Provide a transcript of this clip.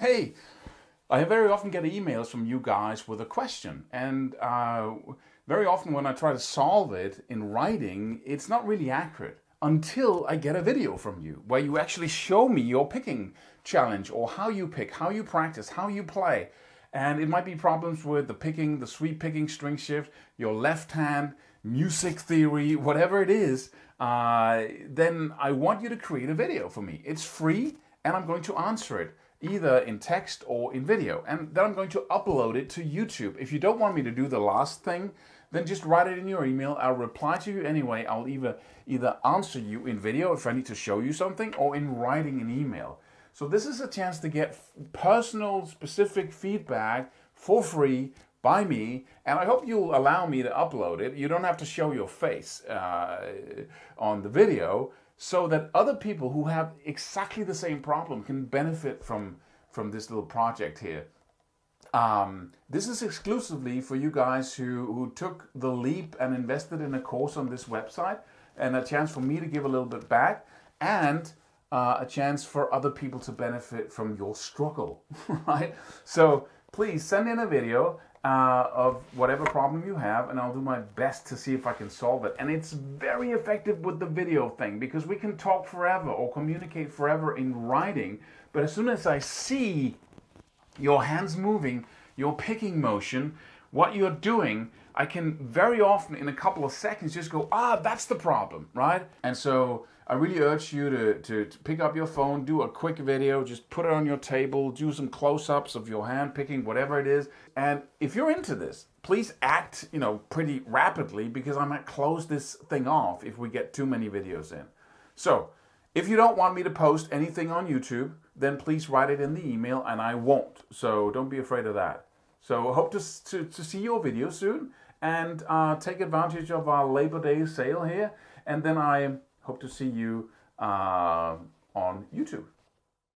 Hey, I very often get emails from you guys with a question, and very often when I try to solve it in writing, it's not really accurate until I get a video from you where you actually show me your picking challenge or how you pick, how you practice, how you play. And it might be problems with the picking, the sweep picking, string shift, your left hand, music theory, whatever it is. Then I want you to create a video for me. It's free, and I'm going to answer it either in text or in video, and then I'm going to upload it to YouTube. If you don't want me to do the last thing, then just write it in your email. I'll reply to you anyway. I'll either answer you in video if I need to show you something, or in writing an email. So this is a chance to get personal, specific feedback for free by me, and I hope you'll allow me to upload it. You don't have to show your face on the video, so that other people who have exactly the same problem can benefit from this little project here. This is exclusively for you guys who took the leap and invested in a course on this website, and a chance for me to give a little bit back, and a chance for other people to benefit from your struggle, right? So please send in a video of whatever problem you have, and I'll do my best to see if I can solve it. And it's very effective with the video thing, because we can talk forever or communicate forever in writing, but as soon as I see your hands moving, your picking motion, what you're doing, I can very often in a couple of seconds just go, that's the problem, right? And so I really urge you to pick up your phone, do a quick video, just put it on your table, do some close-ups of your hand picking, whatever it is. And if you're into this, please act, pretty rapidly, because I might close this thing off if we get too many videos in. So if you don't want me to post anything on YouTube, then please write it in the email, and I won't. So don't be afraid of that. So I hope to see your video soon, and take advantage of our Labor Day sale here. And then I hope to see you on YouTube.